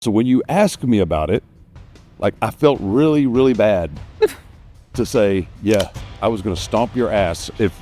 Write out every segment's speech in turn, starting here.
So when you ask me about it, like I felt really, really bad to say, yeah, I was going to stomp your ass if,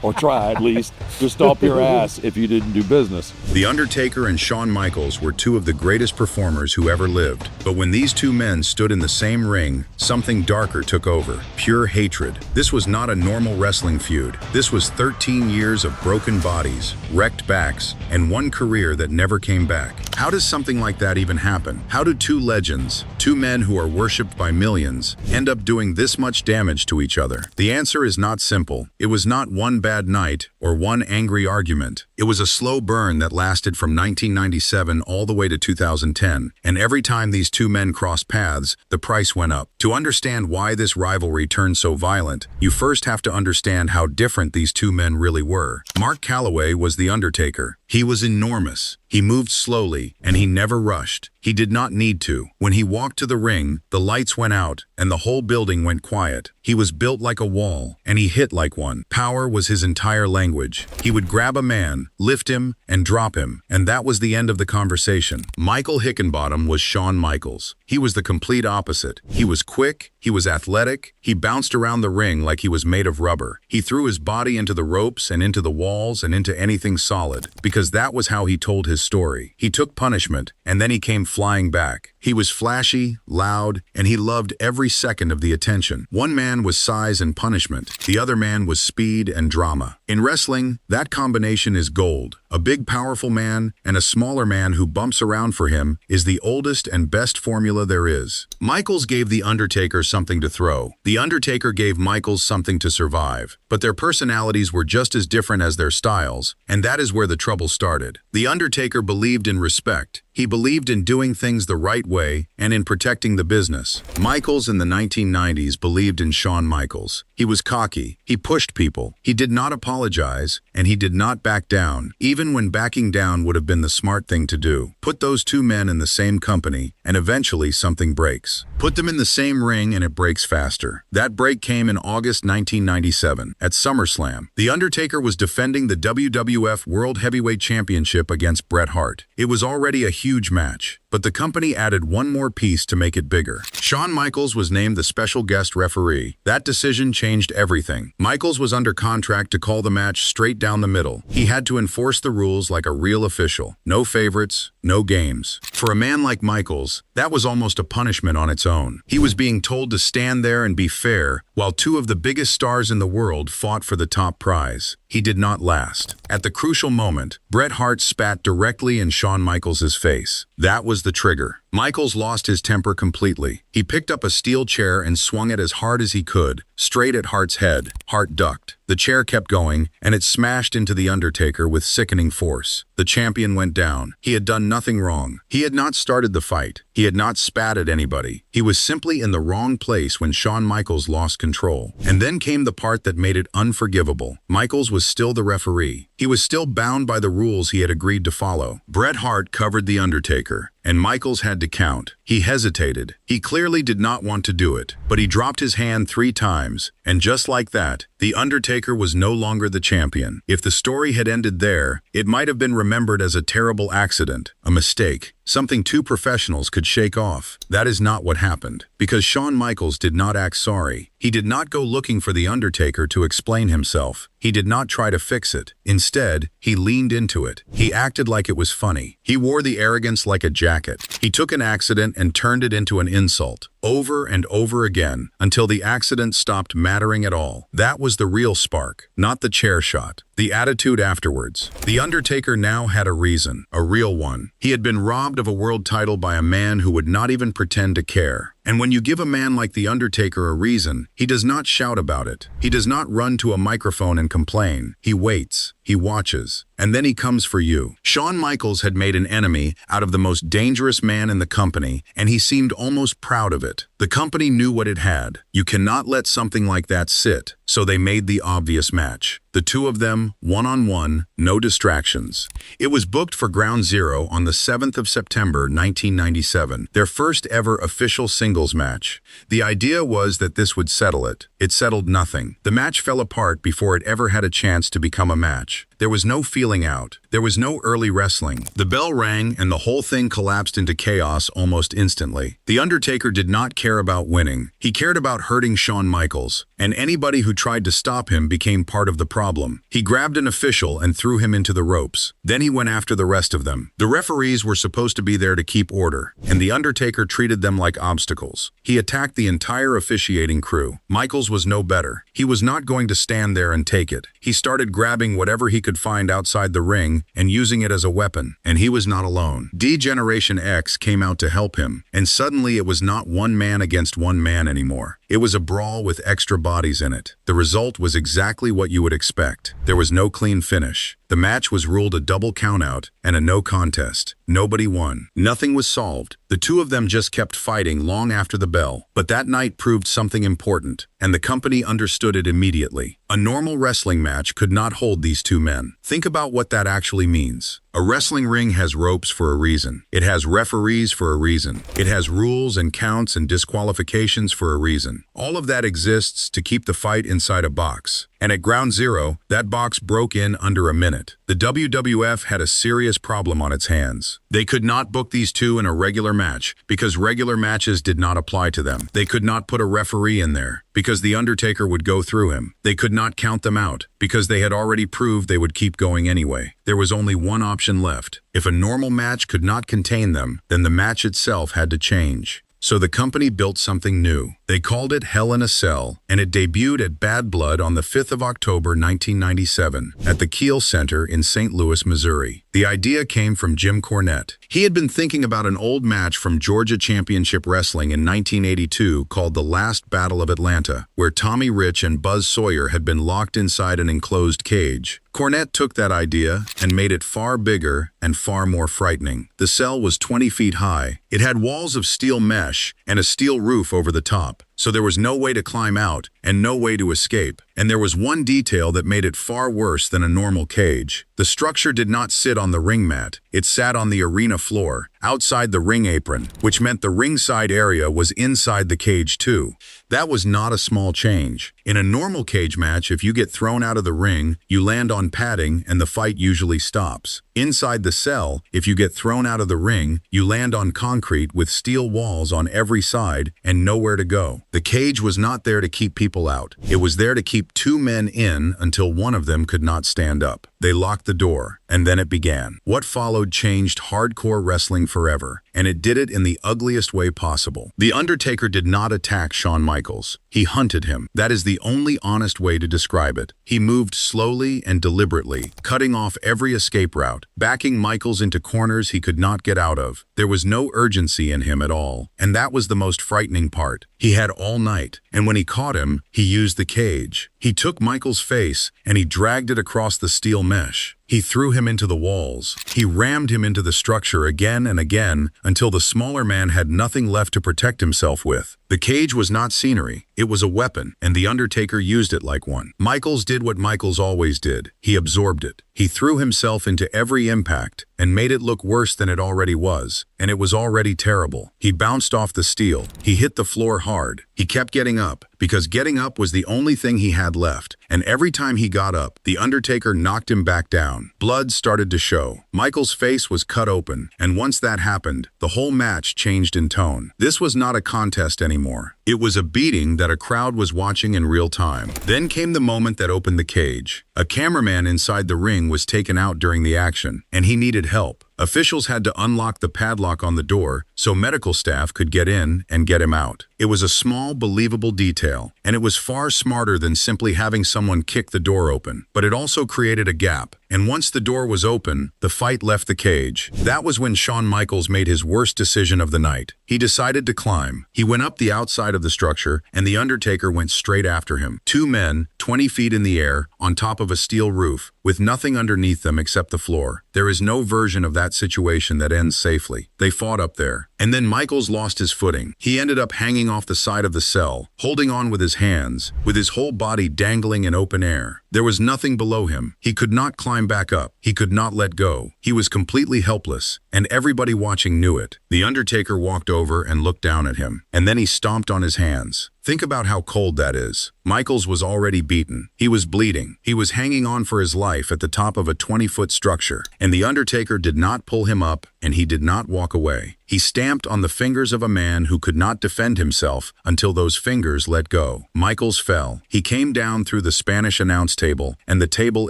or try at least to stomp your ass if you didn't do business. The Undertaker and Shawn Michaels were two of the greatest performers who ever lived. But when these two men stood in the same ring, something darker took over. Pure hatred. This was not a normal wrestling feud. This was 13 years of broken bodies, wrecked backs, and one career that never came back. How does something like that even happen? How do two legends, two men who are worshipped by millions, end up doing this much damage to each other? The answer is not simple. It was not one bad night or one angry argument. It was a slow burn that lasted from 1997 all the way to 2010, and every time these two men crossed paths, the price went up. To understand why this rivalry turned so violent, you first have to understand how different these two men really were. Mark Calloway was the Undertaker. He was enormous. He moved slowly, and he never rushed. He did not need to. When he walked to the ring, the lights went out, and the whole building went quiet. He was built like a wall, and he hit like one. Power was his entire language. He would grab a man, lift him, and drop him, and that was the end of the conversation. Michael Hickenbottom was Shawn Michaels. He was the complete opposite. He was quick, he was athletic, he bounced around the ring like he was made of rubber. He threw his body into the ropes and into the walls and into anything solid, because that was how he told his story. He took punishment, and then he came flying back. He was flashy, loud, and he loved every second of the attention. One man was size and punishment. The other man was speed and drama. In wrestling, that combination is gold. A big, powerful man and a smaller man who bumps around for him is the oldest and best formula there is. Michaels gave The Undertaker something to throw. The Undertaker gave Michaels something to survive. But their personalities were just as different as their styles, and that is where the trouble started. The Undertaker believed in respect. He believed in doing things the right way and in protecting the business. Michaels in the 1990s believed in Shawn Michaels. He was cocky, he pushed people, he did not apologize, and he did not back down, even when backing down would have been the smart thing to do. Put those two men in the same company, and eventually something breaks. Put them in the same ring and it breaks faster. That break came in August 1997, at SummerSlam. The Undertaker was defending the WWF World Heavyweight Championship against Bret Hart. It was already a huge match, but the company added one more piece to make it bigger. Shawn Michaels was named the special guest referee. That decision changed everything. Michaels was under contract to call the match straight down the middle. He had to enforce the rules like a real official. No favorites, no games. For a man like Michaels, that was almost a punishment on its own. He was being told to stand there and be fair, while two of the biggest stars in the world fought for the top prize. He did not last. At the crucial moment, Bret Hart spat directly in Shawn Michaels' face. That was the trigger. Michaels lost his temper completely. He picked up a steel chair and swung it as hard as he could, straight at Hart's head. Hart ducked. The chair kept going, and it smashed into The Undertaker with sickening force. The champion went down. He had done nothing wrong. He had not started the fight. He had not spat at anybody. He was simply in the wrong place when Shawn Michaels lost control. And then came the part that made it unforgivable. Michaels was still the referee. He was still bound by the rules he had agreed to follow. Bret Hart covered The Undertaker, and Michaels had to count. He hesitated. He clearly did not want to do it, but he dropped his hand 3 times, and just like that, The Undertaker was no longer the champion. If the story had ended there, it might have been remembered as a terrible accident, a mistake, something two professionals could shake off. That is not what happened, because Shawn Michaels did not act sorry. He did not go looking for The Undertaker to explain himself. He did not try to fix it. Instead, he leaned into it. He acted like it was funny. He wore the arrogance like a jacket. He took an accident and turned it into an insult, over and over again, until the accident stopped mattering at all. That was the real spark, not the chair shot. The attitude afterwards. The Undertaker now had a reason, a real one. He had been robbed of a world title by a man who would not even pretend to care. And when you give a man like The Undertaker a reason, he does not shout about it. He does not run to a microphone and complain. He waits. He watches. And then he comes for you. Shawn Michaels had made an enemy out of the most dangerous man in the company, and he seemed almost proud of it. The company knew what it had. You cannot let something like that sit, so they made the obvious match. The two of them, one-on-one, no distractions. It was booked for Ground Zero on the 7th of September, 1997, their first ever official singles match. The idea was that this would settle it. It settled nothing. The match fell apart before it ever had a chance to become a match. There was no feeling out. There was no early wrestling. The bell rang and the whole thing collapsed into chaos almost instantly. The Undertaker did not care about winning. He cared about hurting Shawn Michaels, and anybody who tried to stop him became part of the problem. He grabbed an official and threw him into the ropes. Then he went after the rest of them. The referees were supposed to be there to keep order, and the Undertaker treated them like obstacles. He attacked the entire officiating crew. Michaels was no better. He was not going to stand there and take it. He started grabbing whatever he could find outside the ring and using it as a weapon. And he was not alone. D-Generation X came out to help him, and suddenly it was not one man against one man anymore. It was a brawl with extra bodies in it. The result was exactly what you would expect. There was no clean finish. The match was ruled a double countout and a no contest. Nobody won. Nothing was solved. The two of them just kept fighting long after the bell. But that night proved something important, and the company understood it immediately. A normal wrestling match could not hold these two men. Think about what that actually means. A wrestling ring has ropes for a reason. It has referees for a reason. It has rules and counts and disqualifications for a reason. All of that exists to keep the fight inside a box. And at ground zero, that box broke in under a minute. The WWF had a serious problem on its hands. They could not book these two in a regular match because regular matches did not apply to them. They could not put a referee in there because The Undertaker would go through him. They could not count them out because they had already proved they would keep going anyway. There was only one option left. If a normal match could not contain them, then the match itself had to change. So the company built something new. They called it Hell in a Cell, and it debuted at Bad Blood on the 5th of October 1997 at the Kiel Center in St. Louis, Missouri. The idea came from Jim Cornette. He had been thinking about an old match from Georgia Championship Wrestling in 1982 called The Last Battle of Atlanta, where Tommy Rich and Buzz Sawyer had been locked inside an enclosed cage. Cornette took that idea and made it far bigger and far more frightening. The cell was 20 feet high. It had walls of steel mesh and a steel roof over the top, so there was no way to climb out and no way to escape. And there was one detail that made it far worse than a normal cage. The structure did not sit on the ring mat. It sat on the arena floor, outside the ring apron, which meant the ringside area was inside the cage too. That was not a small change. In a normal cage match, if you get thrown out of the ring, you land on padding and the fight usually stops. Inside the cell, if you get thrown out of the ring, you land on concrete with steel walls on every side and nowhere to go. The cage was not there to keep people out. It was there to keep two men in until one of them could not stand up. They locked the door, and then it began. What followed changed hardcore wrestling forever, and it did it in the ugliest way possible. The Undertaker did not attack Shawn Michaels. He hunted him. That is the only honest way to describe it. He moved slowly and deliberately, cutting off every escape route, backing Michaels into corners he could not get out of. There was no urgency in him at all, and that was the most frightening part. He had all night, and when he caught him, he used the cage. He took Michaels' face and he dragged it across the steel mesh. He threw him into the walls. He rammed him into the structure again and again until the smaller man had nothing left to protect himself with. The cage was not scenery. It was a weapon, and The Undertaker used it like one. Michaels did what Michaels always did. He absorbed it. He threw himself into every impact and made it look worse than it already was, and it was already terrible. He bounced off the steel. He hit the floor hard. He kept getting up, because getting up was the only thing he had left, and every time he got up, The Undertaker knocked him back down. Blood started to show. Michaels' face was cut open, and once that happened, the whole match changed in tone. This was not a contest anymore. It was a beating that a crowd was watching in real time. Then came the moment that opened the cage. A cameraman inside the ring was taken out during the action, and he needed help. Officials had to unlock the padlock on the door so medical staff could get in and get him out. It was a small, believable detail, and it was far smarter than simply having someone kick the door open. But it also created a gap, and once the door was open, the fight left the cage. That was when Shawn Michaels made his worst decision of the night. He decided to climb. He went up the outside of the structure, and The Undertaker went straight after him. Two men, 20 feet in the air, on top of a steel roof, with nothing underneath them except the floor. There is no version of that situation that ends safely. They fought up there. And then Michaels lost his footing. He ended up hanging off the side of the cell, holding on with his hands, with his whole body dangling in open air. There was nothing below him. He could not climb back up. He could not let go. He was completely helpless, and everybody watching knew it. The Undertaker walked over and looked down at him, and then he stomped on his hands. Think about how cold that is. Michaels was already beaten. He was bleeding. He was hanging on for his life at the top of a 20-foot structure, and the Undertaker did not pull him up, and he did not walk away. He stamped on the fingers of a man who could not defend himself until those fingers let go. Michaels fell. He came down through the Spanish announce table, and the table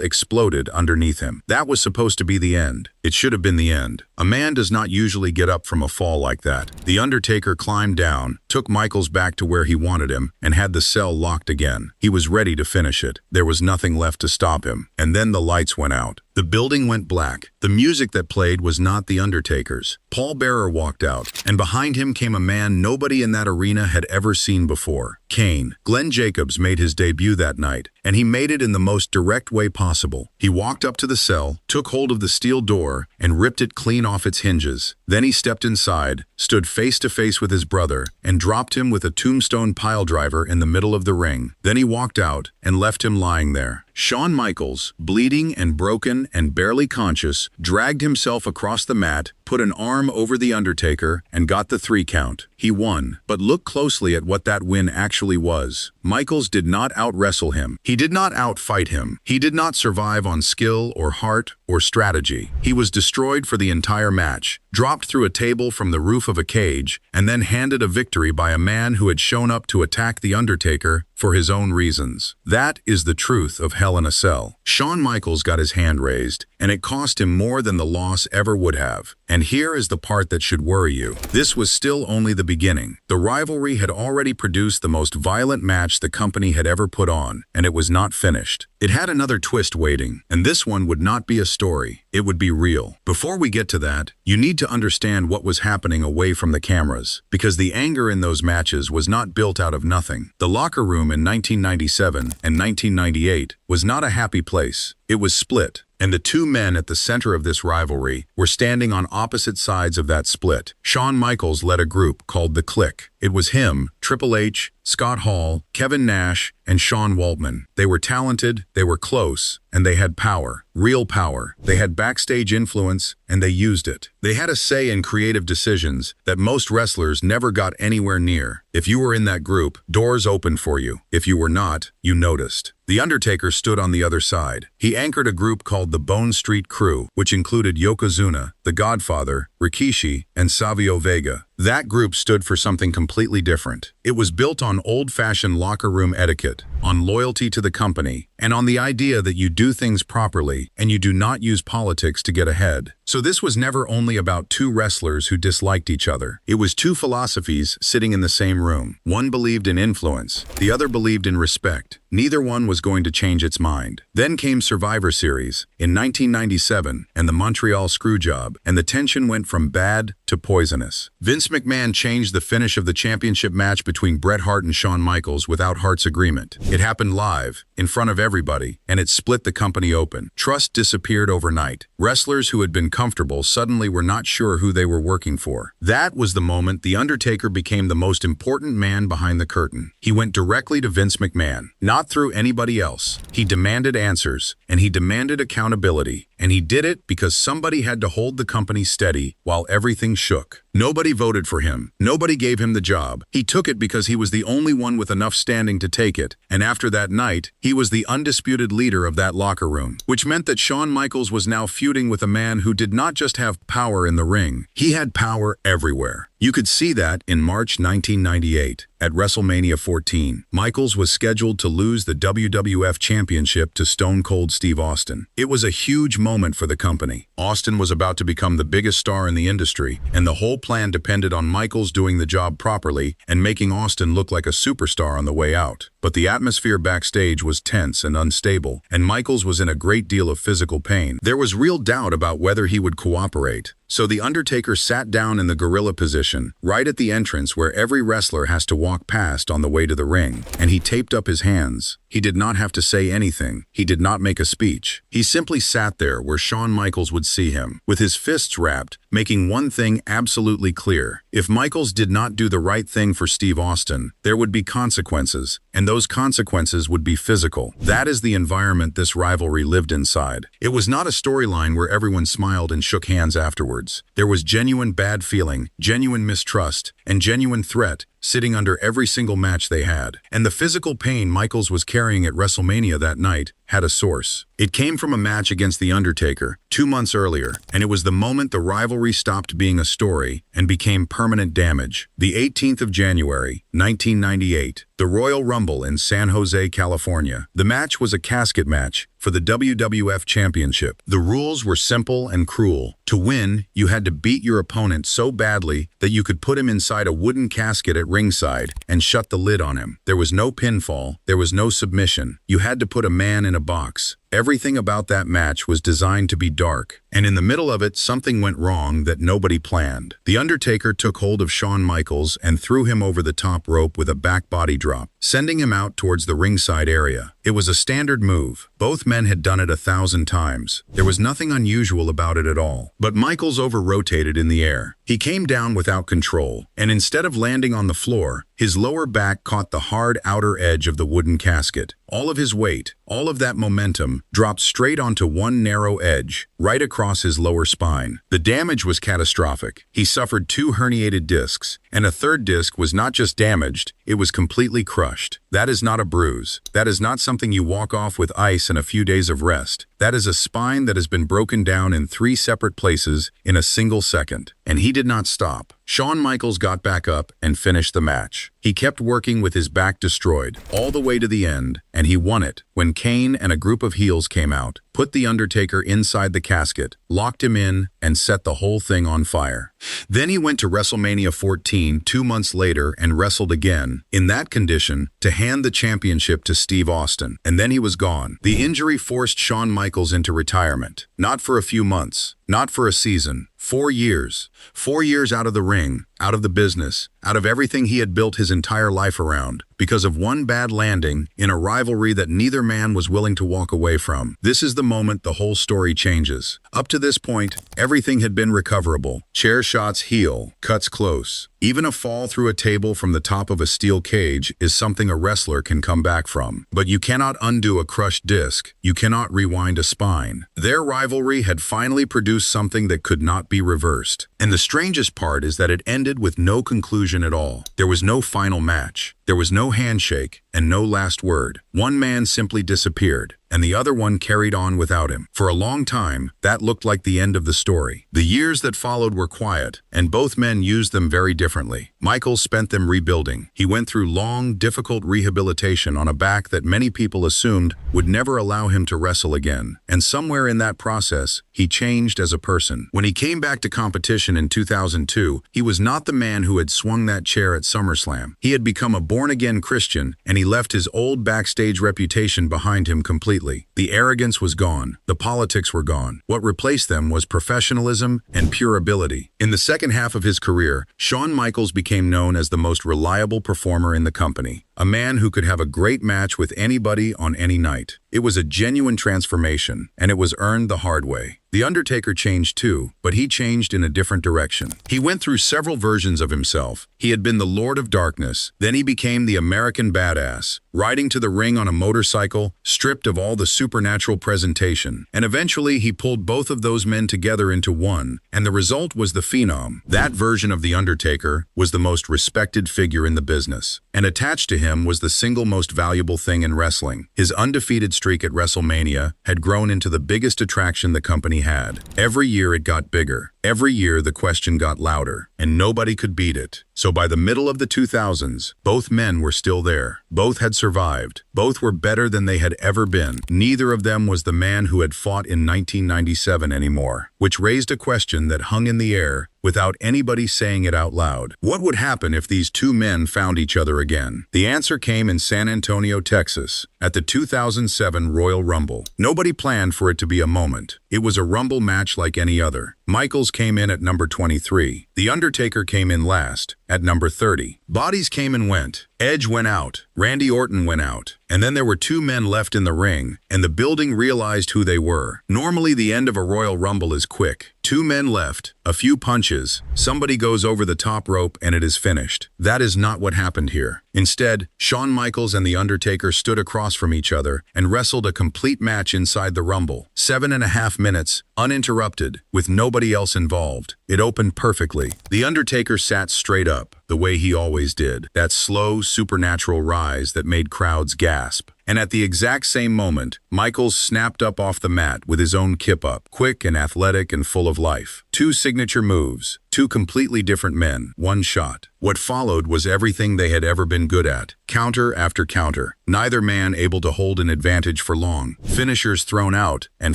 exploded underneath him. That was supposed to be the end. It should have been the end. A man does not usually get up from a fall like that. The Undertaker climbed down, took Michaels back to where he wanted him, and had the cell locked again. He was ready to finish it. There was nothing left to stop him. And then the lights went out. The building went black. The music that played was not the Undertaker's. Paul Bearer walked out, and behind him came a man nobody in that arena had ever seen before. Kane. Glenn Jacobs made his debut that night, and he made it in the most direct way possible. He walked up to the cell, took hold of the steel door, and ripped it clean off its hinges. Then he stepped inside, stood face to face with his brother, and dropped him with a tombstone piledriver in the middle of the ring. Then he walked out and left him lying there. Shawn Michaels, bleeding and broken and barely conscious, dragged himself across the mat, put an arm over the Undertaker, and got the 3 count. He won, but look closely at what that win actually was. Michaels did not out-wrestle him. He did not out-fight him. He did not survive on skill or heart or strategy. He was destroyed for the entire match, dropped through a table from the roof of a cage, and then handed a victory by a man who had shown up to attack the Undertaker for his own reasons. That is the truth of Hell in a Cell. Shawn Michaels got his hand raised, and it cost him more than the loss ever would have. And here is the part that should worry you. This was still only the beginning. The Rivalry had already produced the most violent match the company had ever put on, and it was not finished. It had another twist waiting, and this one would not be a story. It would be real. Before we get to that, you need to understand what was happening away from the cameras, because the anger in those matches was not built out of nothing. The locker room in 1997 and 1998 was not a happy place. It was split, and the 2 men at the center of this rivalry were standing on opposite sides of that split. Shawn Michaels led a group called The Clique. It was him, Triple H, Scott Hall, Kevin Nash, and Sean Waltman. They were talented, they were close, and they had power. Real power. They had backstage influence, and they used it. They had a say in creative decisions that most wrestlers never got anywhere near. If you were in that group, doors opened for you. If you were not, you noticed. The Undertaker stood on the other side. He anchored a group called the Bone Street Crew, which included Yokozuna, The Godfather, Rikishi, and Savio Vega. That group stood for something completely different. It was built on old-fashioned locker room etiquette, on loyalty to the company, and on the idea that you do things properly and you do not use politics to get ahead. So this was never only about 2 wrestlers who disliked each other. It was 2 philosophies sitting in the same room. One believed in influence, the other believed in respect. Neither one was going to change its mind. Then came Survivor Series in 1997 and the Montreal Screwjob, and the tension went from bad to poisonous. Vince McMahon changed the finish of the championship match between Bret Hart and Shawn Michaels without Hart's agreement. It happened live, in front of everybody, and it split the company open. Trust disappeared overnight. Wrestlers who had been comfortable suddenly were not sure who they were working for. That was the moment The Undertaker became the most important man behind the curtain. He went directly to Vince McMahon, not through anybody else. He demanded answers, and he demanded accountability, and he did it because somebody had to hold the company steady while everything shook. Nobody voted for him. Nobody gave him the job. He took it because he was the only one with enough standing to take it, and after that night, he was the undisputed leader of that locker room, which meant that Shawn Michaels was now feuding with a man who did not just have power in the ring. He had power everywhere. You could see that in March 1998 at WrestleMania 14. Michaels was scheduled to lose the WWF Championship to Stone Cold Steve Austin. It was a huge moment for the company. Austin was about to become the biggest star in the industry, and the whole plan depended on Michaels doing the job properly and making Austin look like a superstar on the way out. But the atmosphere backstage was tense and unstable, and Michaels was in a great deal of physical pain. There was real doubt about whether he would cooperate. So The Undertaker sat down in the gorilla position, right at the entrance where every wrestler has to walk past on the way to the ring, and he taped up his hands. He did not have to say anything. He did not make a speech. He simply sat there where Shawn Michaels would see him, with his fists wrapped, making one thing absolutely clear. If Michaels did not do the right thing for Steve Austin, there would be consequences, and those consequences would be physical. That is the environment this rivalry lived inside. It was not a storyline where everyone smiled and shook hands afterwards. There was genuine bad feeling, genuine mistrust, and genuine threat sitting under every single match they had. And the physical pain Michaels was carrying at WrestleMania that night had a source. It came from a match against The Undertaker 2 months earlier, and it was the moment the rivalry stopped being a story and became permanent damage. The 18th of January, 1998, the Royal Rumble in San Jose, California. The match was a casket match for the WWF Championship. The rules were simple and cruel. To win, you had to beat your opponent so badly that you could put him inside a wooden casket at ringside and shut the lid on him. There was no pinfall, there was no submission. You had to put a man in a box. Everything about that match was designed to be dark, and in the middle of it, something went wrong that nobody planned. The Undertaker took hold of Shawn Michaels and threw him over the top rope with a back body drop, sending him out towards the ringside area. It was a standard move. Both men had done it 1,000 times. There was nothing unusual about it at all. But Michaels over-rotated in the air. He came down without control, and instead of landing on the floor, his lower back caught the hard outer edge of the wooden casket. All of his weight, all of that momentum, dropped straight onto one narrow edge, right across his lower spine. The damage was catastrophic. He suffered 2 herniated discs, and a third disc was not just damaged, it was completely crushed. That is not a bruise. That is not something you walk off with ice and a few days of rest. That is a spine that has been broken down in 3 separate places in a single second. And he did not stop. Shawn Michaels got back up and finished the match. He kept working with his back destroyed, all the way to the end, and he won it when Kane and a group of heels came out, put The Undertaker inside the casket, locked him in, and set the whole thing on fire. Then he went to WrestleMania 14 2 months later and wrestled again, in that condition, to hand the championship to Steve Austin. And then he was gone. The injury forced Shawn Michaels into retirement. Not for a few months, not for a season. 4 years. 4 years out of the ring, out of the business, out of everything he had built his entire life around, because of one bad landing in a rivalry that neither man was willing to walk away from. This is the moment the whole story changes. Up to this point, everything had been recoverable. Chair shots heel, cuts close. Even a fall through a table from the top of a steel cage is something a wrestler can come back from. But you cannot undo a crushed disc. You cannot rewind a spine. Their rivalry had finally produced something that could not be reversed. And the strangest part is that it ended with no conclusion at all. There was no final match. There was no handshake and no last word. One man simply disappeared, and the other one carried on without him. For a long time, that looked like the end of the story. The years that followed were quiet, and both men used them very differently. Michaels spent them rebuilding. He went through long, difficult rehabilitation on a back that many people assumed would never allow him to wrestle again. And somewhere in that process, he changed as a person. When he came back to competition in 2002, he was not the man who had swung that chair at SummerSlam. He had become a born-again Christian, and he left his old backstage reputation behind him completely. The arrogance was gone. The politics were gone. What replaced them was professionalism and pure ability. In the second half of his career, Shawn Michaels became known as the most reliable performer in the company. A man who could have a great match with anybody on any night. It was a genuine transformation, and it was earned the hard way. The Undertaker changed too, but he changed in a different direction. He went through several versions of himself. He had been the Lord of Darkness, then he became the American Badass, riding to the ring on a motorcycle, stripped of all the supernatural presentation. And eventually he pulled both of those men together into one, and the result was the Phenom. That version of The Undertaker was the most respected figure in the business, and attached to him was the single most valuable thing in wrestling. His undefeated streak at WrestleMania had grown into the biggest attraction the company had. Every year it got bigger. Every year the question got louder, and nobody could beat it. So by the middle of the 2000s, both men were still there. Both had survived. Both were better than they had ever been. Neither of them was the man who had fought in 1997 anymore, which raised a question that hung in the air without anybody saying it out loud. What would happen if these two men found each other again? The answer came in San Antonio, Texas, at the 2007 Royal Rumble. Nobody planned for it to be a moment. It was a Rumble match like any other. Michaels came in at number 23. The Undertaker came in last, at number 30. Bodies came and went. Edge went out. Randy Orton went out. And then there were two men left in the ring, and the building realized who they were. Normally, the end of a Royal Rumble is quick. Two men left, a few punches, somebody goes over the top rope, and it is finished. That is not what happened here. Instead, Shawn Michaels and The Undertaker stood across from each other and wrestled a complete match inside the Rumble. 7.5 minutes, uninterrupted, with nobody else involved. It opened perfectly. The Undertaker sat straight up, the way he always did. That slow, supernatural rise that made crowds gasp. And at the exact same moment, Michaels snapped up off the mat with his own kip-up, quick and athletic and full of life. Two signature moves, two completely different men, one shot. What followed was everything they had ever been good at. Counter after counter, neither man able to hold an advantage for long. Finishers thrown out, and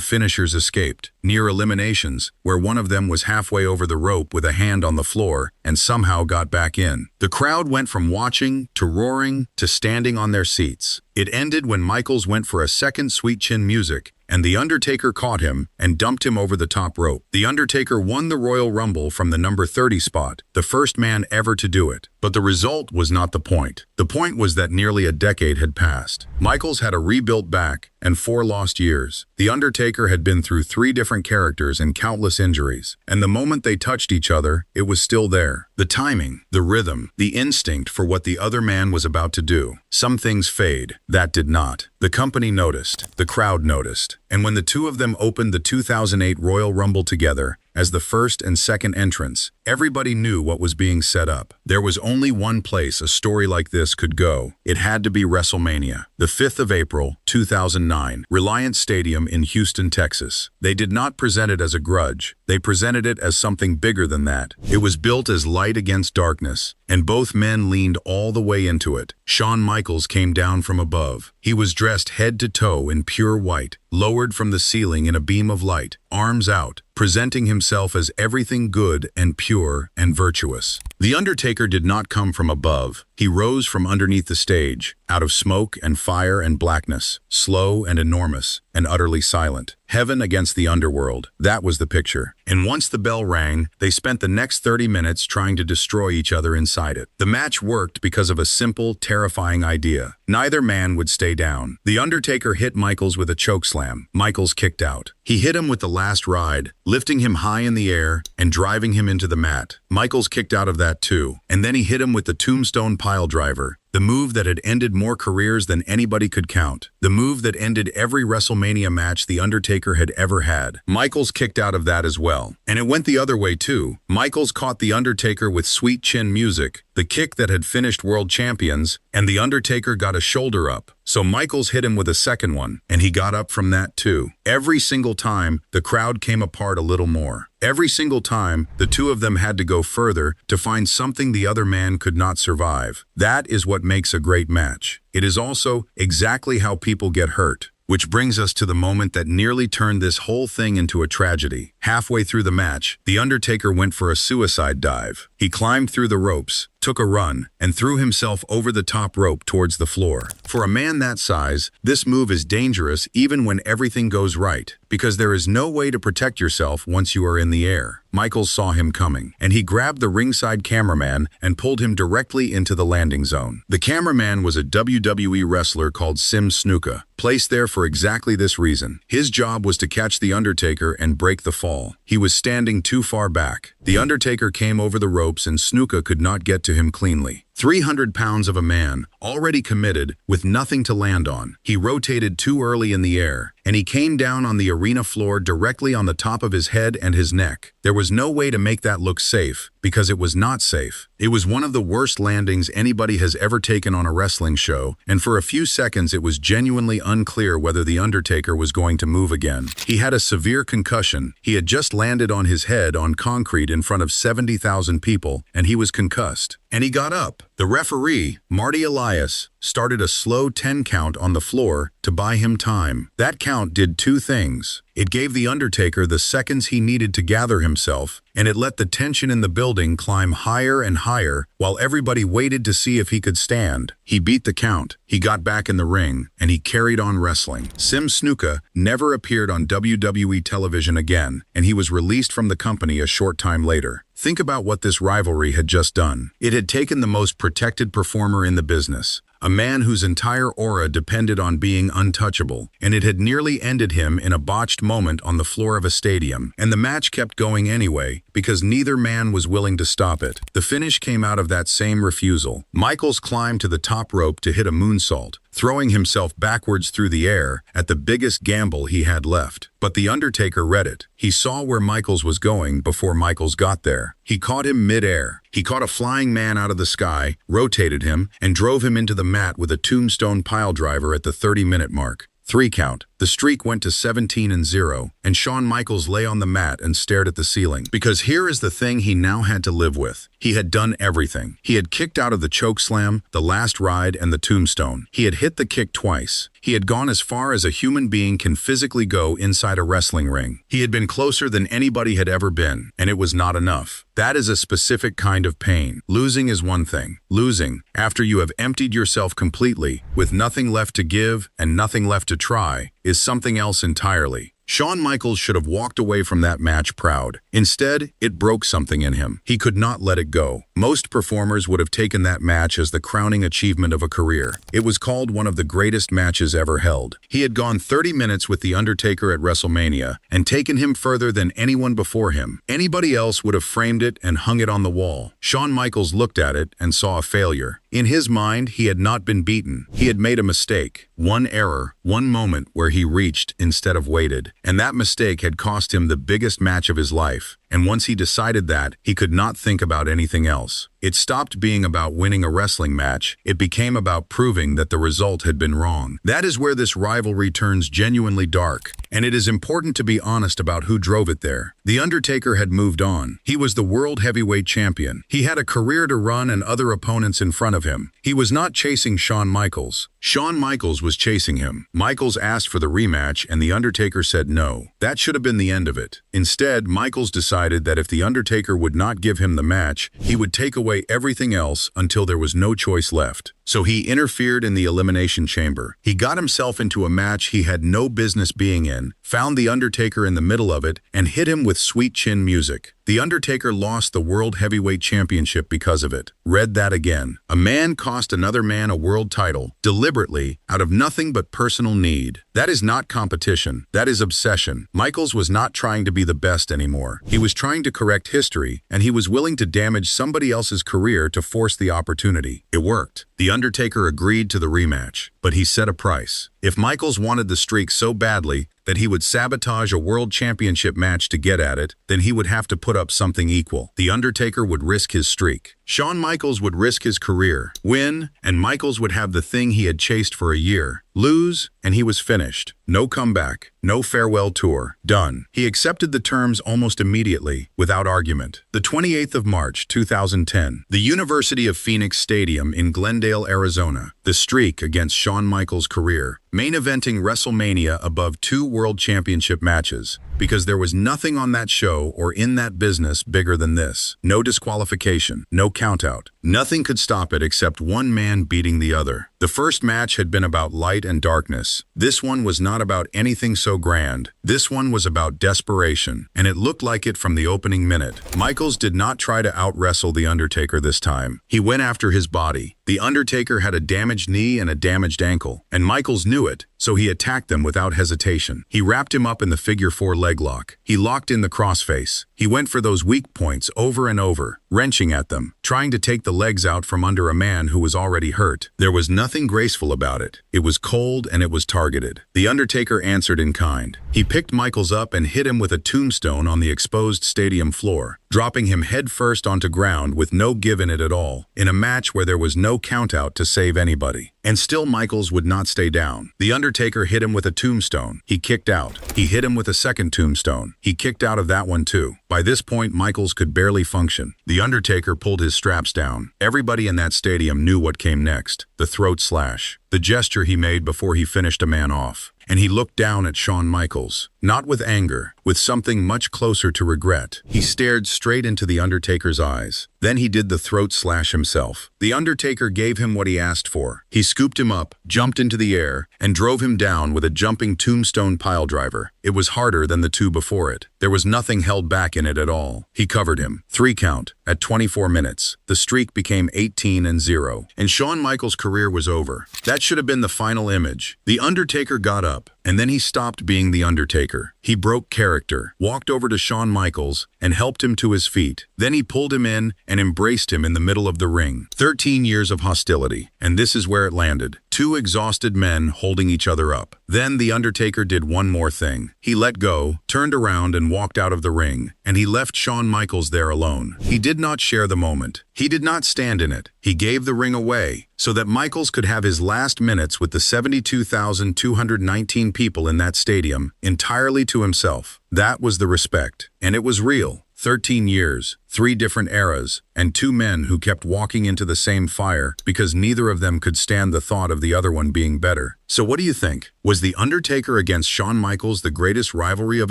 finishers escaped. Near eliminations, where one of them was halfway over the rope with a hand on the floor and somehow got back in. The crowd went from watching, to roaring, to standing on their seats. It ended when Michaels went for a second sweet chin music, and The Undertaker caught him and dumped him over the top rope. The Undertaker won the Royal Rumble from the number 30 spot, the first man ever to do it. But the result was not the point. The point was that nearly a decade had passed. Michaels had a rebuilt back and 4 lost years. The Undertaker had been through 3 different characters and countless injuries. And the moment they touched each other, it was still there. The timing, the rhythm, the instinct for what the other man was about to do. Some things fade. That did not. The company noticed. The crowd noticed. And when the two of them opened the 2008 Royal Rumble together, as the first and second entrants, everybody knew what was being set up. There was only one place a story like this could go. It had to be WrestleMania. The 5th of April, 2009, Reliance Stadium in Houston, Texas. They did not present it as a grudge. They presented it as something bigger than that. It was built as light against darkness, and both men leaned all the way into it. Shawn Michaels came down from above. He was dressed head to toe in pure white, lowered from the ceiling in a beam of light, arms out, presenting himself as everything good and pure and virtuous. The Undertaker did not come from above. He rose from underneath the stage, out of smoke and fire and blackness, slow and enormous, and utterly silent. Heaven against the underworld, that was the picture. And once the bell rang, they spent the next 30 minutes trying to destroy each other inside it. The match worked because of a simple, terrifying idea. Neither man would stay down. The Undertaker hit Michaels with a chokeslam. Michaels kicked out. He hit him with the last ride, lifting him high in the air and driving him into the mat. Michaels kicked out of that too. And then he hit him with the tombstone piledriver. The move that had ended more careers than anybody could count. The move that ended every WrestleMania match The Undertaker had ever had. Michaels kicked out of that as well. And it went the other way too. Michaels caught The Undertaker with sweet chin music, the kick that had finished world champions, and The Undertaker got a shoulder up. So Michaels hit him with a second one, and he got up from that too. Every single time, the crowd came apart a little more. Every single time, the two of them had to go further to find something the other man could not survive. That is what makes a great match. It is also exactly how people get hurt. Which brings us to the moment that nearly turned this whole thing into a tragedy. Halfway through the match, The Undertaker went for a suicide dive. He climbed through the ropes, took a run, and threw himself over the top rope towards the floor. For a man that size, this move is dangerous even when everything goes right, because there is no way to protect yourself once you are in the air. Michaels saw him coming, and he grabbed the ringside cameraman and pulled him directly into the landing zone. The cameraman was a WWE wrestler called Sim Snuka, placed there for exactly this reason. His job was to catch The Undertaker and break the fall. He was standing too far back. The Undertaker came over the ropes and Snuka could not get to him cleanly. 300 pounds of a man, already committed, with nothing to land on. He rotated too early in the air, and he came down on the arena floor directly on the top of his head and his neck. There was no way to make that look safe, because it was not safe. It was one of the worst landings anybody has ever taken on a wrestling show, and for a few seconds it was genuinely unclear whether The Undertaker was going to move again. He had a severe concussion. He had just landed on his head on concrete in front of 70,000 people, and he was concussed. And he got up. The referee, Marty Elias, started a slow 10 count on the floor to buy him time. That count did two things. It gave The Undertaker the seconds he needed to gather himself, and it let the tension in the building climb higher and higher while everybody waited to see if he could stand. He beat the count, he got back in the ring, and he carried on wrestling. Sim Snuka never appeared on WWE television again, and he was released from the company a short time later. Think about what this rivalry had just done. It had taken the most protected performer in the business, a man whose entire aura depended on being untouchable, and it had nearly ended him in a botched moment on the floor of a stadium. And the match kept going anyway, because neither man was willing to stop it. The finish came out of that same refusal. Michaels climbed to the top rope to hit a moonsault, throwing himself backwards through the air at the biggest gamble he had left. But The Undertaker read it. He saw where Michaels was going before Michaels got there. He caught him mid-air. He caught a flying man out of the sky, rotated him, and drove him into the mat with a tombstone piledriver at the 30-minute mark. 3 count. The streak went to 17-0, and Shawn Michaels lay on the mat and stared at the ceiling. Because here is the thing he now had to live with. He had done everything. He had kicked out of the chokeslam, the last ride, and the tombstone. He had hit the kick twice. He had gone as far as a human being can physically go inside a wrestling ring. He had been closer than anybody had ever been, and it was not enough. That is a specific kind of pain. Losing is one thing. Losing, after you have emptied yourself completely, with nothing left to give and nothing left to try, is something else entirely. Shawn Michaels should have walked away from that match proud. Instead, it broke something in him. He could not let it go. Most performers would have taken that match as the crowning achievement of a career. It was called one of the greatest matches ever held. He had gone 30 minutes with The Undertaker at WrestleMania and taken him further than anyone before him. Anybody else would have framed it and hung it on the wall. Shawn Michaels looked at it and saw a failure. In his mind, he had not been beaten. He had made a mistake. One error, one moment where he reached instead of waited. And that mistake had cost him the biggest match of his life. And once he decided that, he could not think about anything else. It stopped being about winning a wrestling match. It became about proving that the result had been wrong. That is where this rivalry turns genuinely dark. And it is important to be honest about who drove it there. The Undertaker had moved on. He was the world heavyweight champion. He had a career to run and other opponents in front of him. He was not chasing Shawn Michaels. Shawn Michaels was chasing him. Michaels asked for the rematch and The Undertaker said no. That should have been the end of it. Instead, Michaels decided that if The Undertaker would not give him the match, he would take away everything else until there was no choice left. So he interfered in the Elimination Chamber. He got himself into a match he had no business being in, found The Undertaker in the middle of it, and hit him with sweet chin music. The Undertaker lost the World Heavyweight Championship because of it. Read that again. A man cost another man a world title, deliberately, out of nothing but personal need. That is not competition. That is obsession. Michaels was not trying to be the best anymore. He was trying to correct history, and he was willing to damage somebody else's career to force the opportunity. It worked. The Undertaker agreed to the rematch, but he set a price. If Michaels wanted the streak so badly that he would sabotage a world championship match to get at it, then he would have to put up something equal. The Undertaker would risk his streak. Shawn Michaels would risk his career, win, and Michaels would have the thing he had chased for a year. Lose, and he was finished. No comeback, no farewell tour. Done. He accepted the terms almost immediately, without argument. The 28th of March, 2010, the University of Phoenix Stadium in Glendale, Arizona. The streak against Shawn Michaels' career. Main eventing WrestleMania above 2 World Championship matches, because there was nothing on that show or in that business bigger than this. No disqualification, no countout. Nothing could stop it except one man beating the other. The first match had been about light and darkness. This one was not about anything so grand. This one was about desperation, and it looked like it from the opening minute. Michaels did not try to out-wrestle The Undertaker this time. He went after his body. The Undertaker had a damaged knee and a damaged ankle, and Michaels knew it, so he attacked them without hesitation. He wrapped him up in the figure 4 leg lock. He locked in the crossface. He went for those weak points over and over, wrenching at them, trying to take the legs out from under a man who was already hurt. There was nothing graceful about it. It was cold and it was targeted. The Undertaker answered in kind. He picked Michaels up and hit him with a tombstone on the exposed stadium floor, dropping him headfirst onto ground with no give in it at all, in a match where there was no countout to save anybody. And still Michaels would not stay down. The Undertaker hit him with a tombstone. He kicked out. He hit him with a second tombstone. He kicked out of that one too. By this point, Michaels could barely function. The Undertaker pulled his straps down. Everybody in that stadium knew what came next. The throat slash. The gesture he made before he finished a man off. And he looked down at Shawn Michaels, not with anger, with something much closer to regret. He stared straight into the Undertaker's eyes. Then he did the throat slash himself. The Undertaker gave him what he asked for. He scooped him up, jumped into the air, and drove him down with a jumping tombstone piledriver. It was harder than the two before it. There was nothing held back in it at all. He covered him. 3 count. At 24 minutes, the streak became 18-0, and Shawn Michaels' career was over. That should have been the final image. The Undertaker got up, and then he stopped being the Undertaker. He broke character, walked over to Shawn Michaels, and helped him to his feet. Then he pulled him in and embraced him in the middle of the ring. 13 years of hostility, and this is where it landed. 2 exhausted men holding each other up. Then the Undertaker did one more thing. He let go, turned around and walked out of the ring, and he left Shawn Michaels there alone. He did not share the moment. He did not stand in it. He gave the ring away so that Michaels could have his last minutes with the 72,219 people in that stadium entirely to himself. That was the respect, and it was real. 13 years, 3 different eras, and 2 men who kept walking into the same fire because neither of them could stand the thought of the other one being better. So what do you think? Was The Undertaker against Shawn Michaels the greatest rivalry of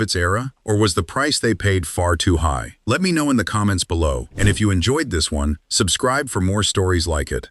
its era? Or was the price they paid far too high? Let me know in the comments below, and if you enjoyed this one, subscribe for more stories like it.